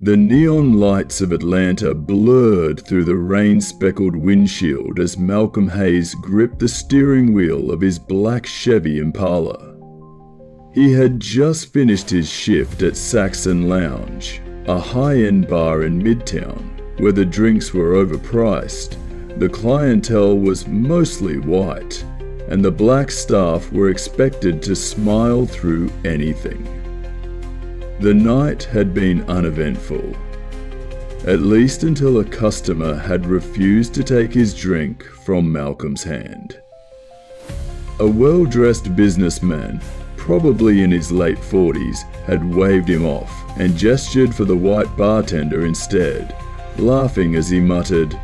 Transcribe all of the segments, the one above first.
The neon lights of Atlanta blurred through the rain-speckled windshield as Malcolm Hayes gripped the steering wheel of his black Chevy Impala. He had just finished his shift at Saxon Lounge, a high-end bar in Midtown, where the drinks were overpriced, the clientele was mostly white, and the black staff were expected to smile through anything. The night had been uneventful, at least until a customer had refused to take his drink from Malcolm's hand. A well-dressed businessman, probably in his late 40s, had waved him off and gestured for the white bartender instead, laughing as he muttered,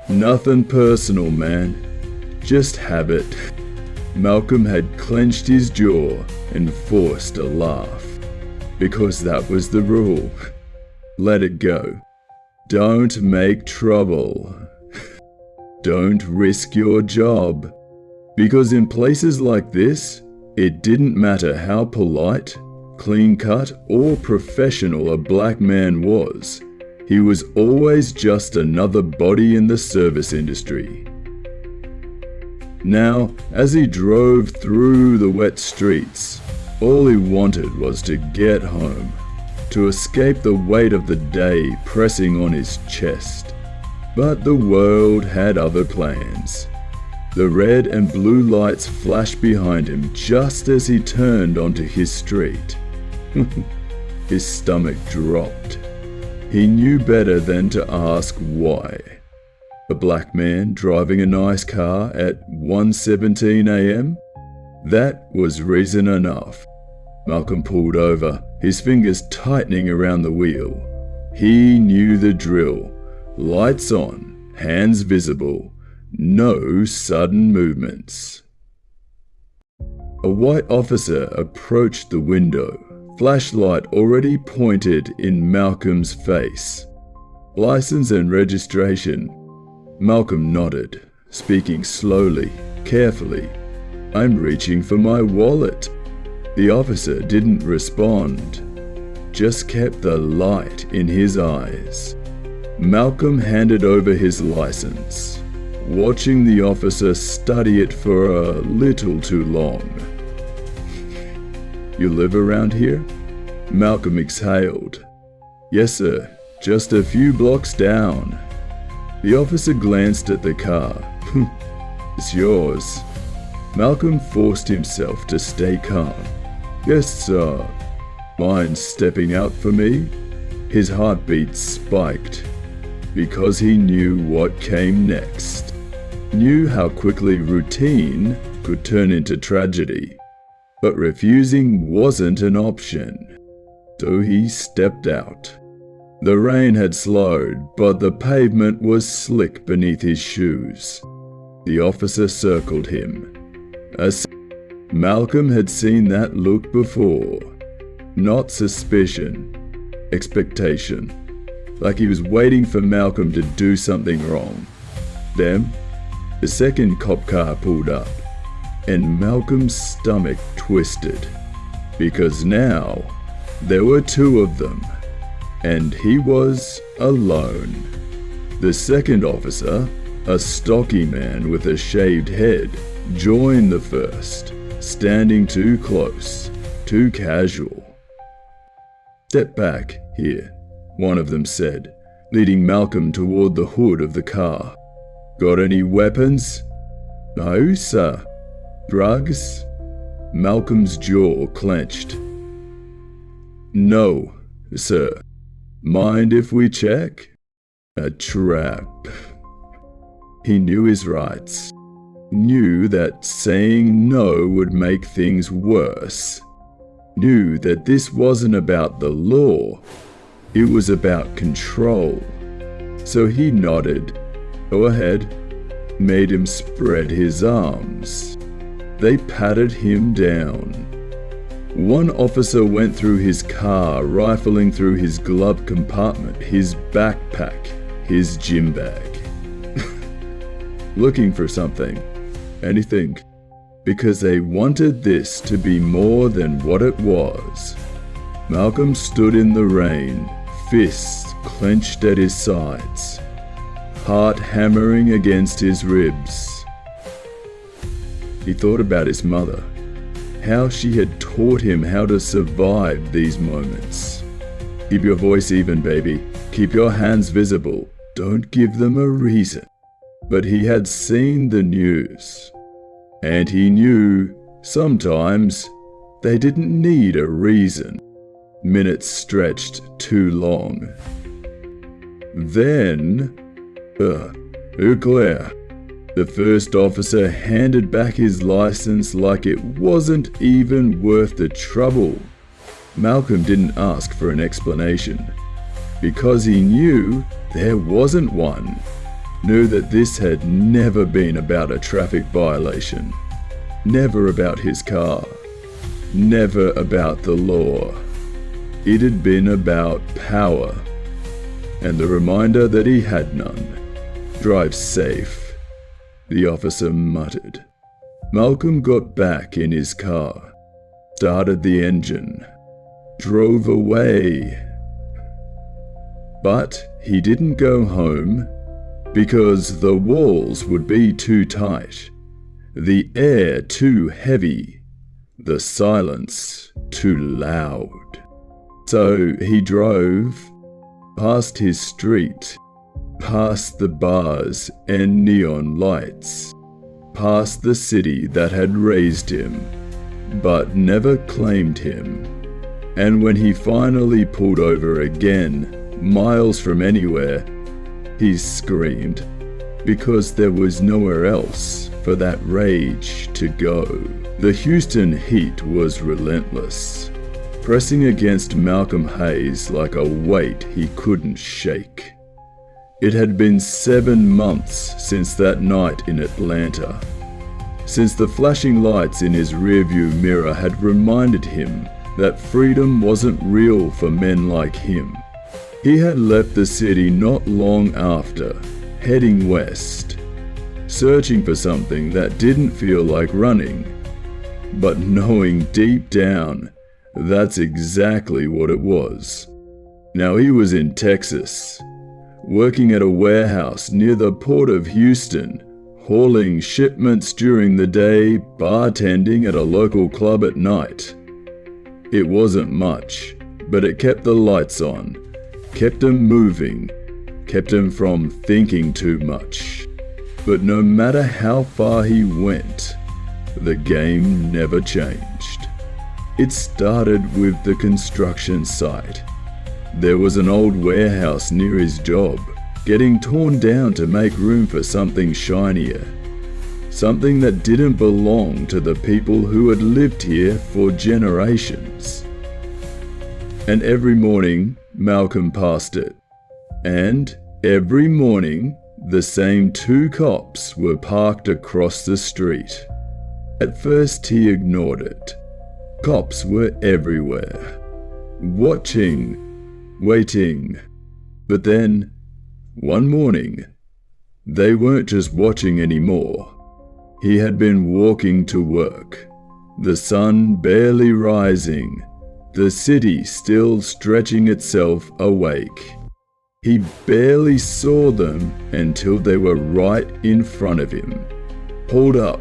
"Nothing personal, man. Just habit." Malcolm had clenched his jaw and forced a laugh. Because that was the rule. Let it go. Don't make trouble. Don't risk your job. Because in places like this, it didn't matter how polite, clean-cut, or professional a black man was. He was always just another body in the service industry. Now, as he drove through the wet streets, all he wanted was to get home, to escape the weight of the day pressing on his chest. But the world had other plans. The red and blue lights flashed behind him just as he turned onto his street. His stomach dropped. He knew better than to ask why. A black man driving a nice car at 1:17 a.m.? That was reason enough. Malcolm pulled over, his fingers tightening around the wheel. He knew the drill. Lights on, hands visible, no sudden movements. A white officer approached the window, flashlight already pointed in Malcolm's face. "License and registration." Malcolm nodded, speaking slowly, carefully. "I'm reaching for my wallet." The officer didn't respond, just kept the light in his eyes. Malcolm handed over his license, watching the officer study it for a little too long. "You live around here?" Malcolm exhaled. "Yes, sir, just a few blocks down." The officer glanced at the car. "It's yours." Malcolm forced himself to stay calm. "Yes, sir." "Mind stepping out for me?" His heartbeat spiked, because he knew what came next. Knew how quickly routine could turn into tragedy. But refusing wasn't an option. So he stepped out. The rain had slowed, but the pavement was slick beneath his shoes. The officer circled him. Malcolm had seen that look before. Not suspicion, expectation. Like he was waiting for Malcolm to do something wrong. Then, the second cop car pulled up, and Malcolm's stomach twisted. Because now, there were two of them, and he was alone. The second officer, a stocky man with a shaved head, joined the first, standing too close, too casual. "Step back here," one of them said, leading Malcolm toward the hood of the car. "Got any weapons?" "No, sir." "Drugs?" Malcolm's jaw clenched. "No, sir." "Mind if we check?" A trap. He knew his rights. Knew that saying no would make things worse. Knew that this wasn't about the law. It was about control. So he nodded. "Go ahead." Made him spread his arms. They patted him down. One officer went through his car, rifling through his glove compartment, his backpack, his gym bag. Looking for something. Anything. Because they wanted this to be more than what it was. Malcolm stood in the rain, fists clenched at his sides, heart hammering against his ribs. He thought about his mother, how she had taught him how to survive these moments. Keep your voice even, baby. Keep your hands visible. Don't give them a reason. But he had seen the news, and he knew sometimes they didn't need a reason. Minutes stretched too long. Then, Eau Claire. The first officer handed back his license like it wasn't even worth the trouble. Malcolm didn't ask for an explanation, because he knew there wasn't one. Knew that this had never been about a traffic violation, never about his car, never about the law. It had been about power, and the reminder that he had none. Drive safe, the officer muttered. Malcolm got back in his car, started the engine, drove away. But he didn't go home, because the walls would be too tight, the air too heavy, the silence too loud. So he drove past his street, past the bars and neon lights, past the city that had raised him, but never claimed him. And when he finally pulled over again, miles from anywhere, he screamed, because there was nowhere else for that rage to go. The Houston heat was relentless, pressing against Malcolm Hayes like a weight he couldn't shake. It had been 7 months since that night in Atlanta, since the flashing lights in his rearview mirror had reminded him that freedom wasn't real for men like him. He had left the city not long after, heading west, searching for something that didn't feel like running, but knowing deep down that's exactly what it was. Now he was in Texas, working at a warehouse near the port of Houston, hauling shipments during the day, bartending at a local club at night. It wasn't much, but it kept the lights on, kept him moving, kept him from thinking too much. But no matter how far he went, the game never changed. It started with the construction site. There was an old warehouse near his job, getting torn down to make room for something shinier. Something that didn't belong to the people who had lived here for generations. And every morning, Malcolm passed it. And every morning, the same 2 cops were parked across the street. At first, he ignored it. Cops were everywhere, watching, waiting. But then, one morning, they weren't just watching anymore. He had been walking to work, the sun barely rising, the city still stretching itself awake. He barely saw them until they were right in front of him. "Hold up,"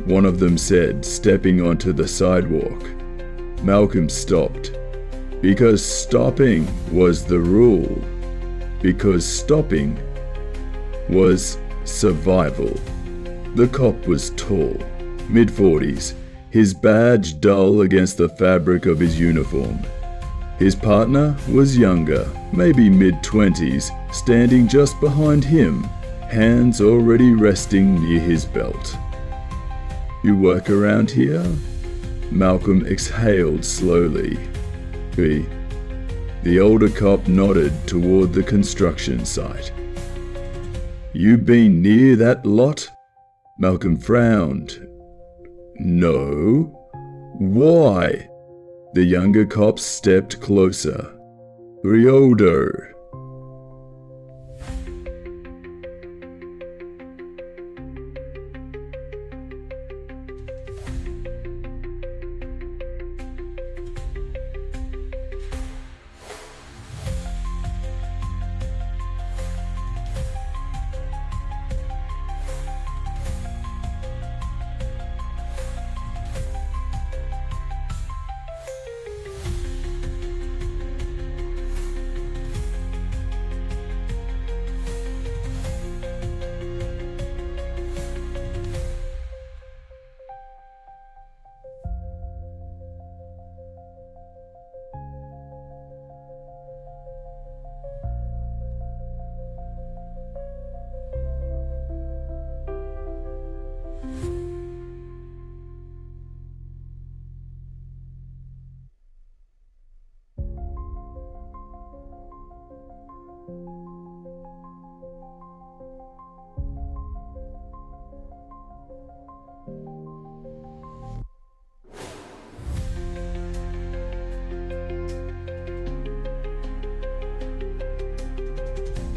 one of them said, stepping onto the sidewalk. Malcolm stopped, because stopping was the rule, because stopping was survival. The cop was tall, mid-40s, his badge dull against the fabric of his uniform. His partner was younger, maybe mid-20s, standing just behind him, hands already resting near his belt. "You work around here?" Malcolm exhaled slowly. The older cop nodded toward the construction site. "You been near that lot?" Malcolm frowned. "No." "Why?" The younger cop stepped closer. "Riodo."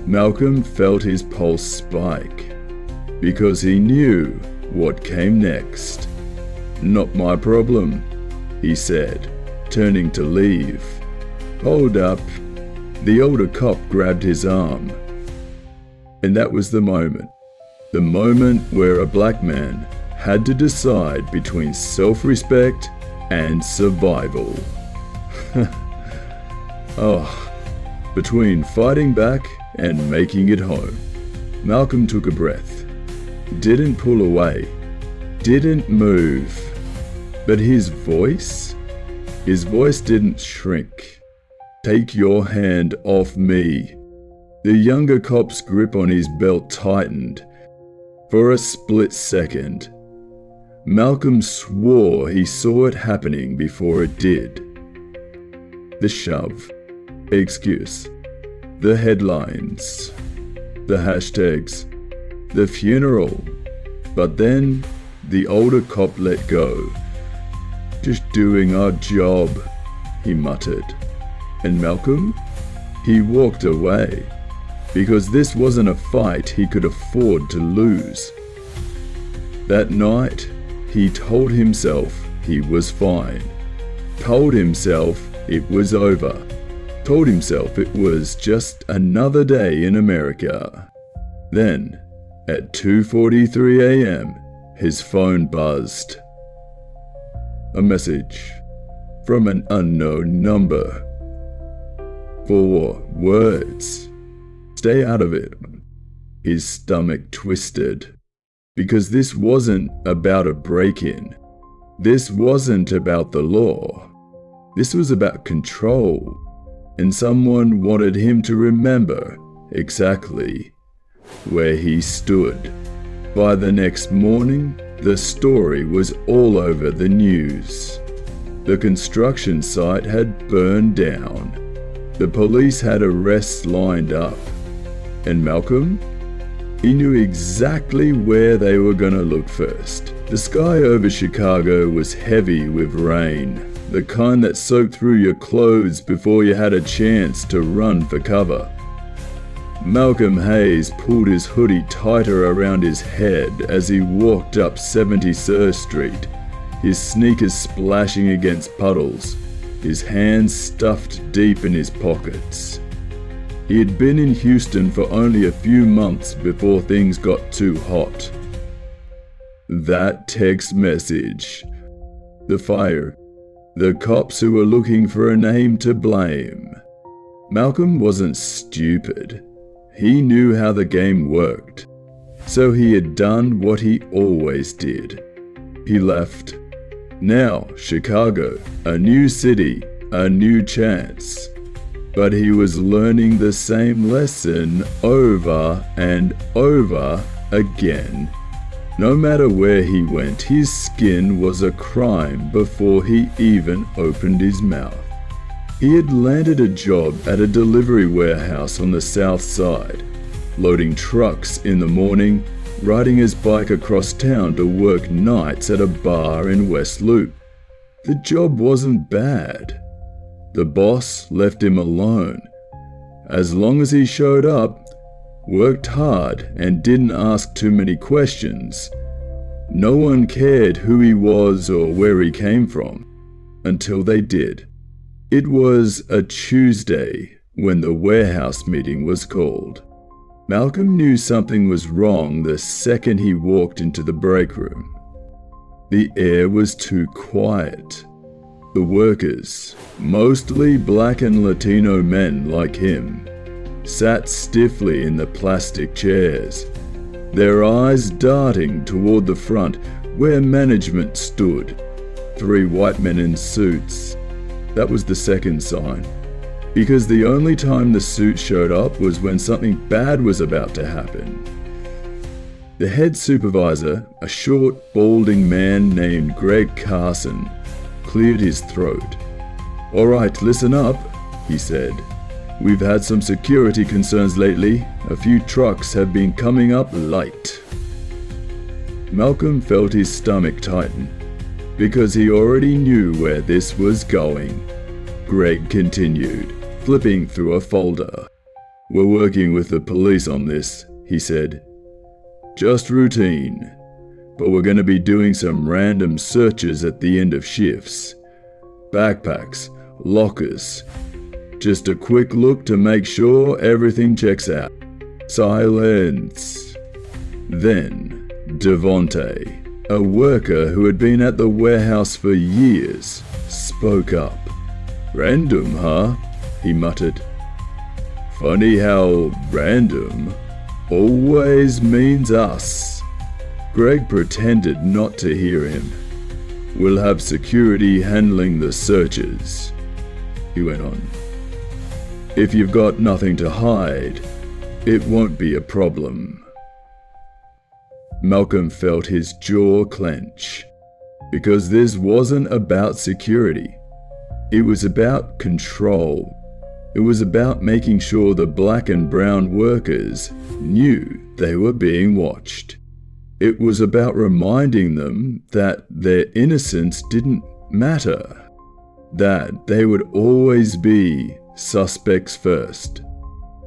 Malcolm felt his pulse spike, because he knew what came next. "Not my problem," he said, turning to leave. "Hold up." The older cop grabbed his arm. And that was the moment where a black man had to decide between self-respect and survival. Between fighting back and making it home. Malcolm took a breath, didn't pull away, didn't move, but his voice didn't shrink. "Take your hand off me." The younger cop's grip on his belt tightened. For a split second, Malcolm swore he saw it happening before it did. The shove, excuse, the headlines, the hashtags, the funeral. But then the older cop let go. "Just doing our job," he muttered. And Malcolm? He walked away, because this wasn't a fight he could afford to lose. That night, he told himself he was fine, told himself it was over, told himself it was just another day in America. Then, at 2:43 a.m., his phone buzzed. A message from an unknown number. 4 words. "Stay out of it." His stomach twisted, because this wasn't about a break-in. This wasn't about the law. This was about control, and someone wanted him to remember exactly where he stood. By the next morning, the story was all over the news. The construction site had burned down. The police had arrests lined up. And Malcolm? He knew exactly where they were going to look first. The sky over Chicago was heavy with rain, the kind that soaked through your clothes before you had a chance to run for cover. Malcolm Hayes pulled his hoodie tighter around his head as he walked up 73rd Street, his sneakers splashing against puddles, his hands stuffed deep in his pockets. He had been in Houston for only a few months before things got too hot. That text message. The fire. The cops who were looking for a name to blame. Malcolm wasn't stupid. He knew how the game worked. So he had done what he always did. He left. Now, Chicago, a new city, a new chance. But he was learning the same lesson over and over again. No matter where he went, his skin was a crime before he even opened his mouth. He had landed a job at a delivery warehouse on the south side, loading trucks in the morning, riding his bike across town to work nights at a bar in West Loop. The job wasn't bad. The boss left him alone. As long as he showed up, worked hard, and didn't ask too many questions, no one cared who he was or where he came from, until they did. It was a Tuesday when the warehouse meeting was called. Malcolm knew something was wrong the second he walked into the break room. The air was too quiet. The workers, mostly black and Latino men like him, sat stiffly in the plastic chairs, their eyes darting toward the front where management stood. 3 white men in suits. That was the second sign, because the only time the suit showed up was when something bad was about to happen. The head supervisor, a short, balding man named Greg Carson, cleared his throat. "All right, listen up," he said. "We've had some security concerns lately. A few trucks have been coming up light." Malcolm felt his stomach tighten, because he already knew where this was going. Greg continued, flipping through a folder. "We're working with the police on this," he said. "Just routine, but we're going to be doing some random searches at the end of shifts. Backpacks, lockers. Just a quick look to make sure everything checks out. Silence." Then, Devontae, a worker who had been at the warehouse for years, spoke up. "Random, huh?" he muttered. "Funny how random always means us." Greg pretended not to hear him. "We'll have security handling the searches," he went on. "If you've got nothing to hide, it won't be a problem." Malcolm felt his jaw clench, because this wasn't about security. It was about control. It was about making sure the black and brown workers knew they were being watched. It was about reminding them that their innocence didn't matter, that they would always be suspects first.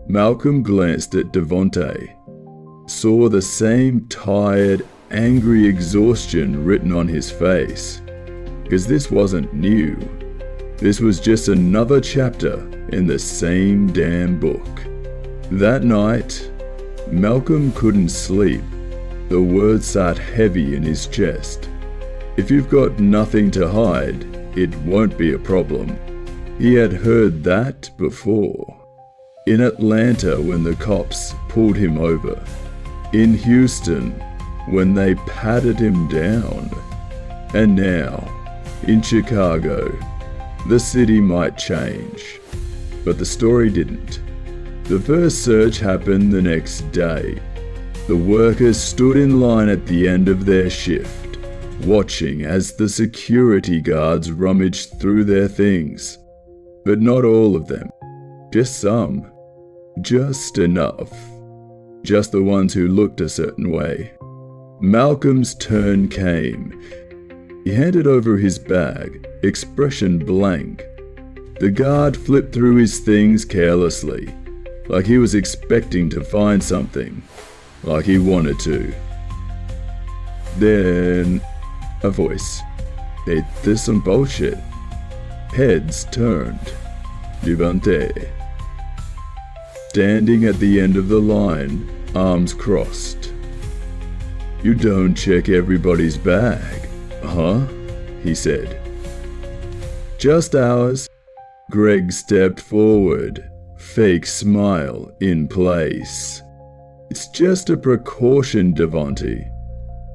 Malcolm glanced at Devontae, saw the same tired, angry exhaustion written on his face, because this wasn't new. This was just another chapter in the same damn book. That night, Malcolm couldn't sleep. The words sat heavy in his chest. If you've got nothing to hide, it won't be a problem. He had heard that before. In Atlanta when the cops pulled him over. In Houston when they patted him down. And now, in Chicago, the city might change. But the story didn't. The first search happened the next day. The workers stood in line at the end of their shift, watching as the security guards rummaged through their things. But not all of them. Just some. Just enough. Just the ones who looked a certain way. Malcolm's turn came. He handed over his bag, expression blank. The guard flipped through his things carelessly, like he was expecting to find something, like he wanted to. Then, a voice. "Hey, there's some bullshit." Heads turned. Devontae, standing at the end of the line, arms crossed. "You don't check everybody's bag, huh?" he said. "Just ours." Greg stepped forward, fake smile in place. "It's just a precaution, Devontae."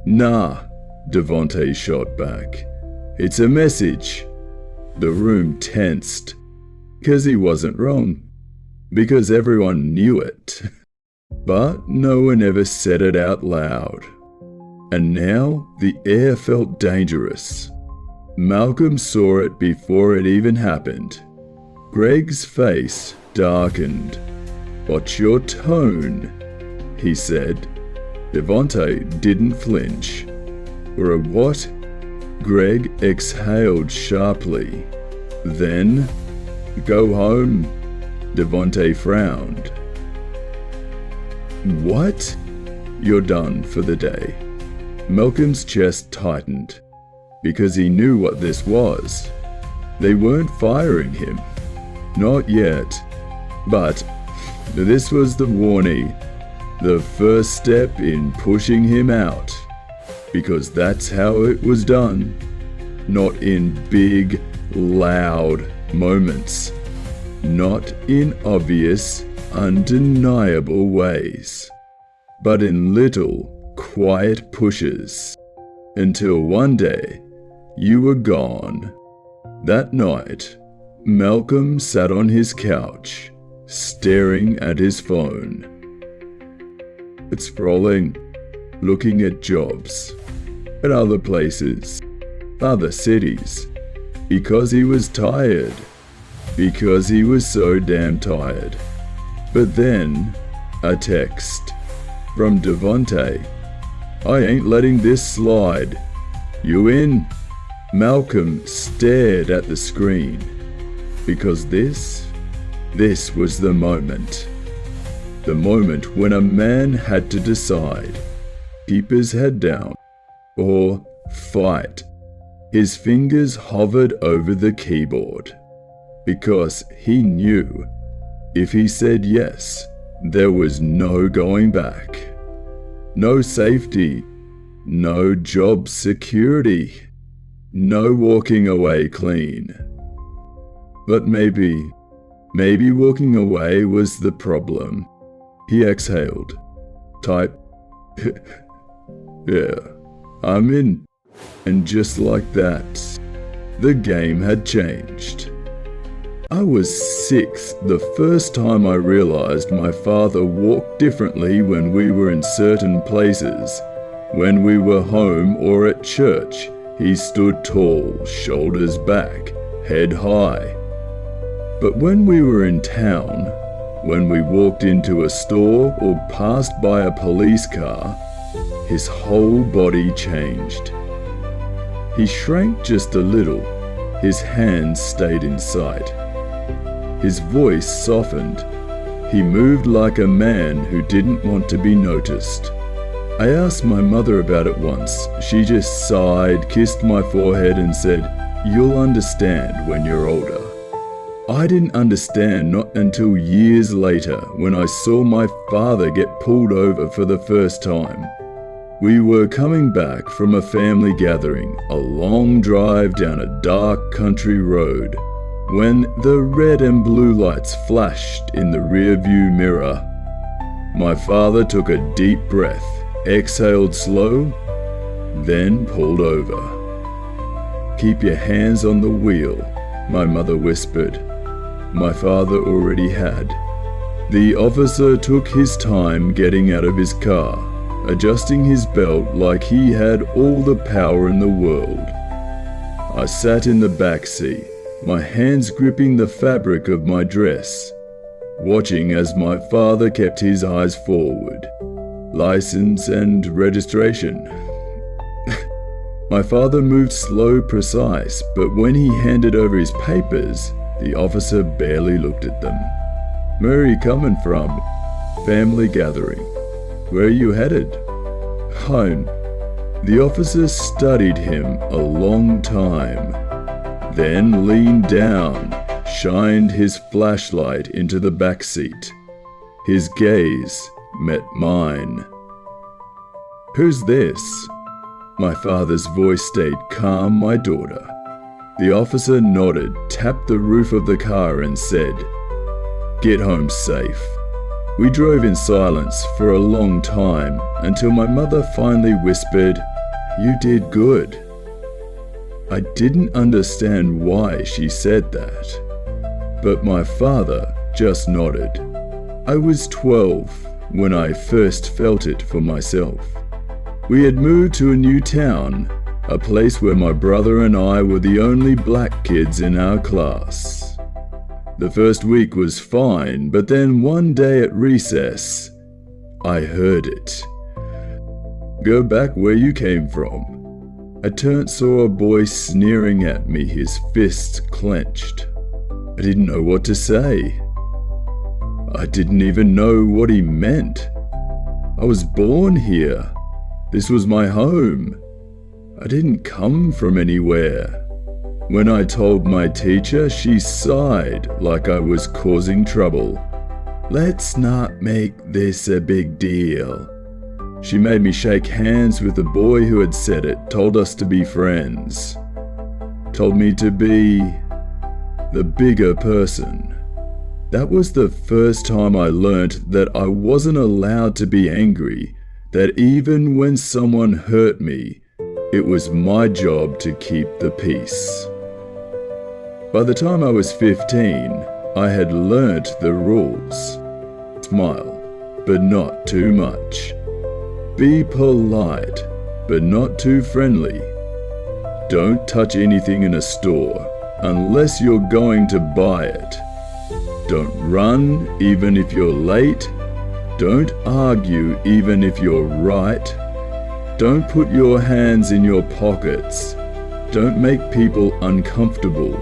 "Nah," Devontae shot back. "It's a message." The room tensed, because he wasn't wrong, because everyone knew it. But no one ever said it out loud. And now the air felt dangerous. Malcolm saw it before it even happened. Greg's face darkened. "What's your tone?" he said. Devontae didn't flinch. "For a what?" Greg exhaled sharply. Then, "Go home." Devontae frowned. "What?" "You're done for the day." Malcolm's chest tightened, because he knew what this was. They weren't firing him. Not yet. But this was the warning, the first step in pushing him out. Because that's how it was done. Not in big, loud moments. Not in obvious, undeniable ways. But in little, quiet pushes. Until one day, you were gone. That night, Malcolm sat on his couch, staring at his phone. Scrolling, looking at jobs, at other places, other cities, because he was tired, because he was so damn tired. But then, a text from Devontae. "I ain't letting this slide. You in?" Malcolm stared at the screen, because this was the moment. The moment when a man had to decide, keep his head down or fight. His fingers hovered over the keyboard because he knew if he said yes, there was no going back. No safety, no job security, no walking away clean. But maybe walking away was the problem. He exhaled. Type, yeah, I'm in. And just like that, the game had changed. I was 6 the first time I realized my father walked differently when we were in certain places. When we were home or at church, he stood tall, shoulders back, head high. But when we were in town, when we walked into a store or passed by a police car, his whole body changed. He shrank just a little. His hands stayed in sight. His voice softened. He moved like a man who didn't want to be noticed. I asked my mother about it once. She just sighed, kissed my forehead and said, "You'll understand when you're older." I didn't understand not until years later when I saw my father get pulled over for the first time. We were coming back from a family gathering, a long drive down a dark country road, when the red and blue lights flashed in the rearview mirror. My father took a deep breath, exhaled slow, then pulled over. "Keep your hands on the wheel," my mother whispered. My father already had. The officer took his time getting out of his car, adjusting his belt like he had all the power in the world. I sat in the back seat, my hands gripping the fabric of my dress, watching as my father kept his eyes forward. License and registration. My father moved slow, precise, but when he handed over his papers, the officer barely looked at them. "Where are you coming from?" "Family gathering." "Where are you headed?" "Home." The officer studied him a long time, then leaned down, shined his flashlight into the back seat. His gaze met mine. "Who's this?" My father's voice stayed calm, "My daughter." The officer nodded, tapped the roof of the car and said, "Get home safe." We drove in silence for a long time until my mother finally whispered, "You did good." I didn't understand why she said that, but my father just nodded. I was 12 when I first felt it for myself. We had moved to a new town, a place where my brother and I were the only black kids in our class. The first week was fine, but then one day at recess, I heard it. "Go back where you came from." I turned, saw a boy sneering at me, his fists clenched. I didn't know what to say. I didn't even know what he meant. I was born here. This was my home. I didn't come from anywhere. When I told my teacher, she sighed like I was causing trouble. "Let's not make this a big deal." She made me shake hands with the boy who had said it, told us to be friends. Told me to be the bigger person. That was the first time I learned that I wasn't allowed to be angry, that even when someone hurt me, it was my job to keep the peace. By the time I was 15, I had learnt the rules. Smile, but not too much. Be polite, but not too friendly. Don't touch anything in a store unless you're going to buy it. Don't run even if you're late. Don't argue even if you're right. Don't put your hands in your pockets. Don't make people uncomfortable.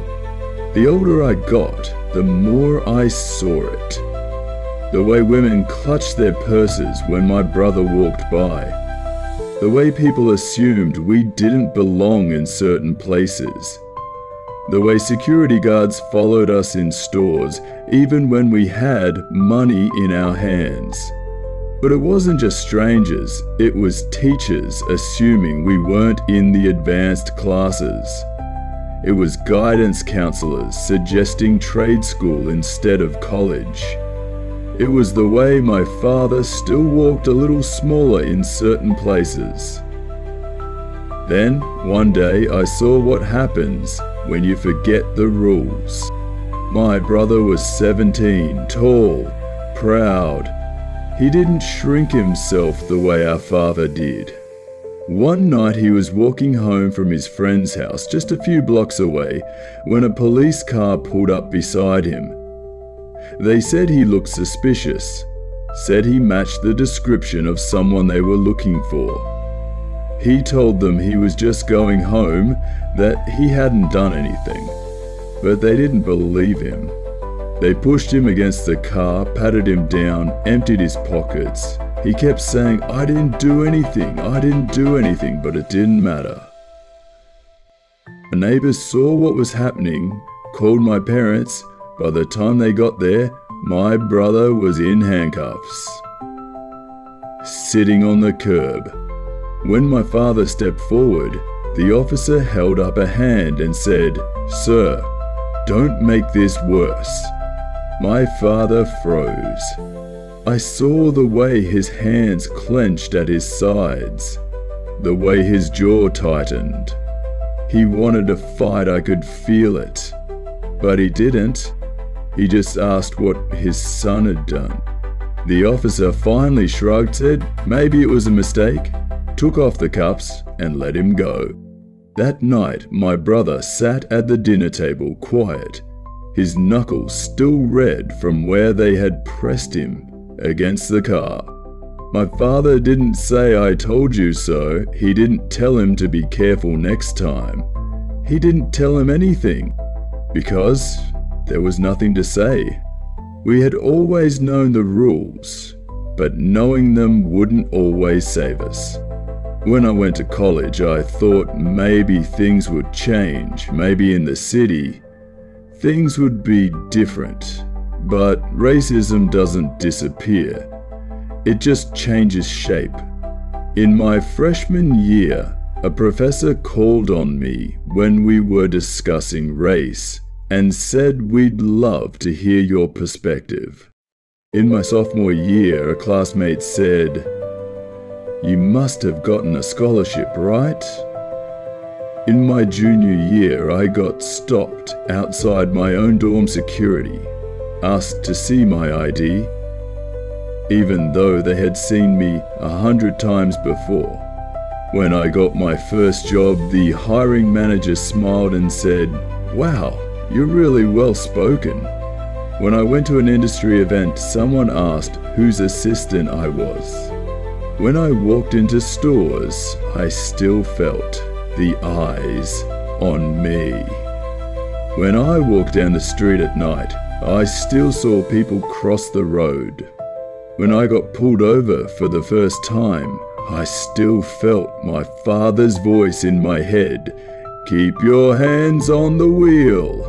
The older I got, the more I saw it. The way women clutched their purses when my brother walked by. The way people assumed we didn't belong in certain places. The way security guards followed us in stores even when we had money in our hands. But it wasn't just strangers, it was teachers assuming we weren't in the advanced classes. It was guidance counselors suggesting trade school instead of college. It was the way my father still walked a little smaller in certain places. Then, one day, I saw what happens when you forget the rules. My brother was 17, tall, proud. He didn't shrink himself the way our father did. One night he was walking home from his friend's house just a few blocks away when a police car pulled up beside him. They said he looked suspicious, said he matched the description of someone they were looking for. He told them he was just going home, that he hadn't done anything, but they didn't believe him. They pushed him against the car, patted him down, emptied his pockets. He kept saying, I didn't do anything, but it didn't matter. A neighbor saw what was happening, called my parents. By the time they got there, my brother was in handcuffs, sitting on the curb. When my father stepped forward, the officer held up a hand and said, "Sir, don't make this worse." My father froze. I saw the way his hands clenched at his sides, the way his jaw tightened. He wanted to fight, I could feel it. But he didn't. He just asked what his son had done. The officer finally shrugged, said maybe it was a mistake, took off the cuffs and let him go. That night, my brother sat at the dinner table quiet, his knuckles still red from where they had pressed him against the car. My father didn't say I told you so. He didn't tell him to be careful next time. He didn't tell him anything because there was nothing to say. We had always known the rules, but knowing them wouldn't always save us. When I went to college, I thought maybe things would change, maybe in the city, things would be different. But racism doesn't disappear. It just changes shape. In my freshman year, a professor called on me when we were discussing race and said we'd love to hear your perspective. In my sophomore year, a classmate said, "You must have gotten a scholarship, right?" In my junior year, I got stopped outside my own dorm security, asked to see my ID, even though they had seen me 100 times before. When I got my first job, the hiring manager smiled and said, "Wow, you're really well spoken." When I went to an industry event, someone asked whose assistant I was. When I walked into stores, I still felt the eyes on me. When I walked down the street at night, I still saw people cross the road. When I got pulled over for the first time, I still felt my father's voice in my head, "Keep your hands on the wheel."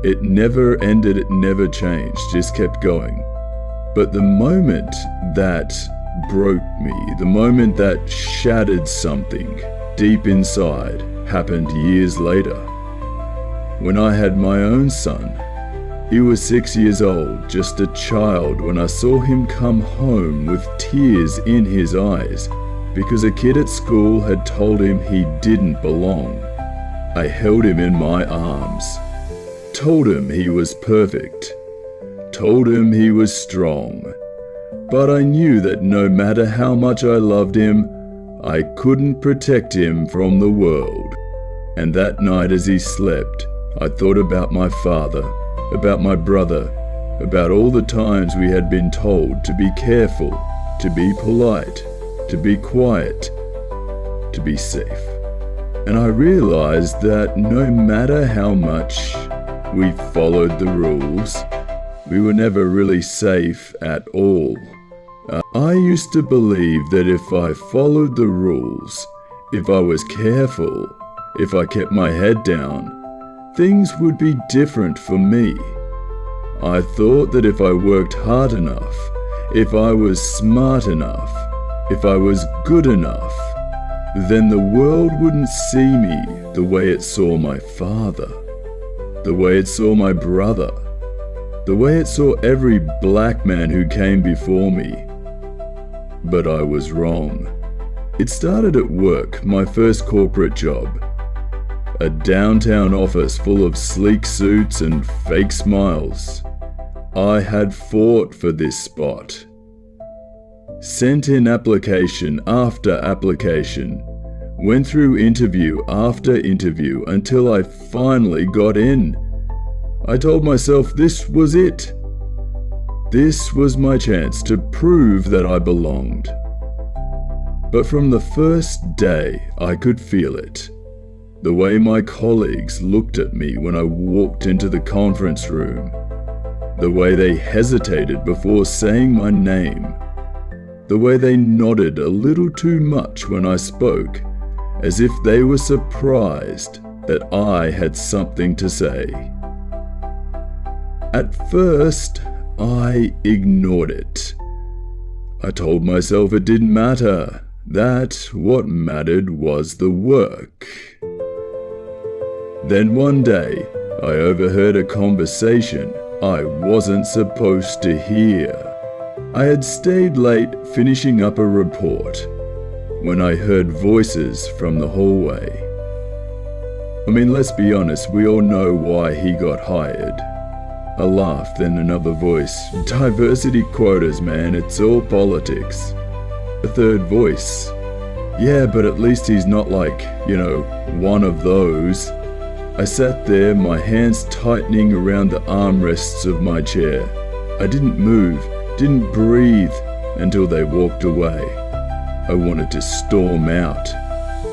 It never ended, it never changed, just kept going. But the moment that broke me, the moment that shattered something deep inside, happened years later. When I had my own son, he was 6 years old, just a child, when I saw him come home with tears in his eyes because a kid at school had told him he didn't belong. I held him in my arms, told him he was perfect, told him he was strong. But I knew that no matter how much I loved him, I couldn't protect him from the world. And that night as he slept, I thought about my father, about my brother, about all the times we had been told to be careful, to be polite, to be quiet, to be safe. And I realized that no matter how much we followed the rules, We were never really safe at all. I used to believe that if I followed the rules, if I was careful, if I kept my head down, things would be different for me. I thought that if I worked hard enough, if I was smart enough, if I was good enough, then the world wouldn't see me the way it saw my father, the way it saw my brother, the way it saw every black man who came before me. But I was wrong. It started at work, my first corporate job. A downtown office full of sleek suits and fake smiles. I had fought for this spot. Sent in application after application. Went through interview after interview until I finally got in. I told myself this was it. This was my chance to prove that I belonged. But from the first day, I could feel it. The way my colleagues looked at me when I walked into the conference room. The way they hesitated before saying my name. The way they nodded a little too much when I spoke, as if they were surprised that I had something to say. At first, I ignored it. I told myself it didn't matter, that what mattered was the work. Then one day, I overheard a conversation I wasn't supposed to hear. I had stayed late finishing up a report when I heard voices from the hallway. I mean, let's be honest, we all know why he got hired. A laugh, then another voice. Diversity quotas, man, it's all politics. A third voice. Yeah, but at least he's not like, one of those. I sat there, my hands tightening around the armrests of my chair. I didn't move, didn't breathe until they walked away. I wanted to storm out.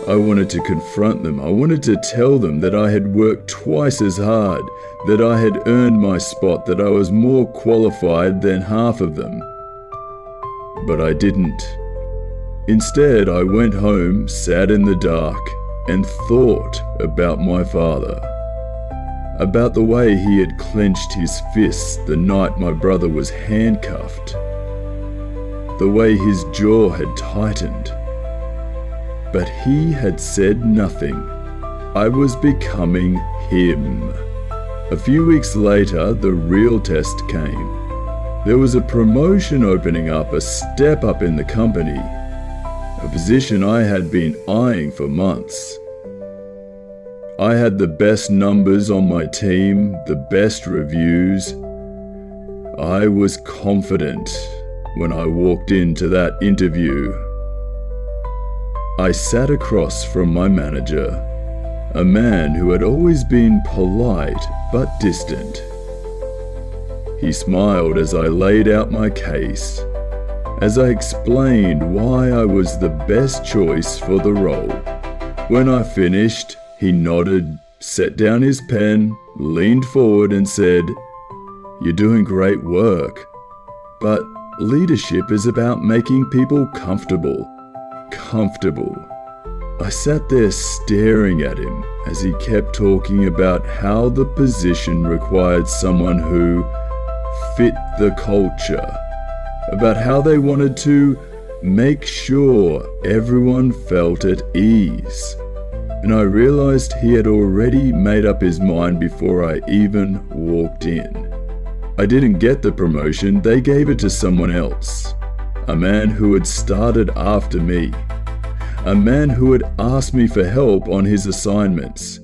I wanted to confront them. I wanted to tell them that I had worked twice as hard, that I had earned my spot, that I was more qualified than half of them. But I didn't. Instead, I went home, sat in the dark, and thought about my father. About the way he had clenched his fists the night my brother was handcuffed. The way his jaw had tightened. But he had said nothing. I was becoming him. A few weeks later, the real test came. There was a promotion opening up, a step up in the company, a position I had been eyeing for months. I had the best numbers on my team, the best reviews. I was confident when I walked into that interview. I sat across from my manager, a man who had always been polite but distant. He smiled as I laid out my case, as I explained why I was the best choice for the role. When I finished, he nodded, set down his pen, leaned forward and said, "You're doing great work, but leadership is about making people comfortable. I sat there staring at him as he kept talking about how the position required someone who fit the culture, about how they wanted to make sure everyone felt at ease. And I realized he had already made up his mind before I even walked in. I didn't get the promotion, they gave it to someone else. A man who had started after me. A man who had asked me for help on his assignments.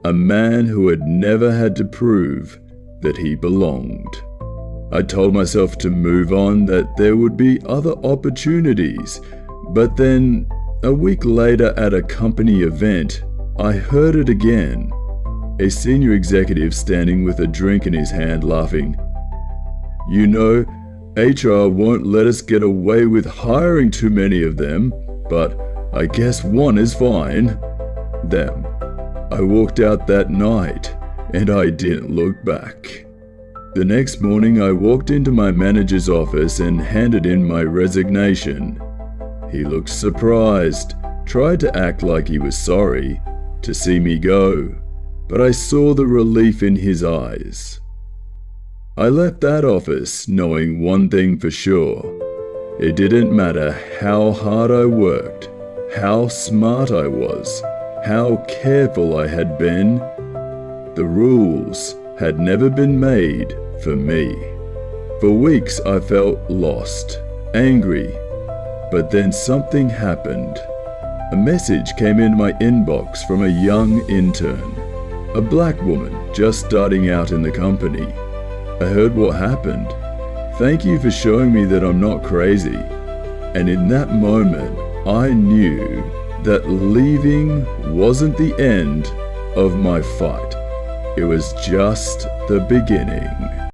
A man who had never had to prove that he belonged. I told myself to move on, that there would be other opportunities. But then, a week later at a company event, I heard it again. A senior executive standing with a drink in his hand laughing. "You know, HR won't let us get away with hiring too many of them, but I guess one is fine." Them. I walked out that night and I didn't look back. The next morning, I walked into my manager's office and handed in my resignation. He looked surprised, tried to act like he was sorry to see me go, but I saw the relief in his eyes. I left that office knowing one thing for sure. It didn't matter how hard I worked, how smart I was, how careful I had been. The rules had never been made for me. For weeks I felt lost, angry, but then something happened. A message came in my inbox from a young intern, a black woman just starting out in the company. I heard what happened. Thank you for showing me that I'm not crazy. And in that moment, I knew that leaving wasn't the end of my fight. It was just the beginning.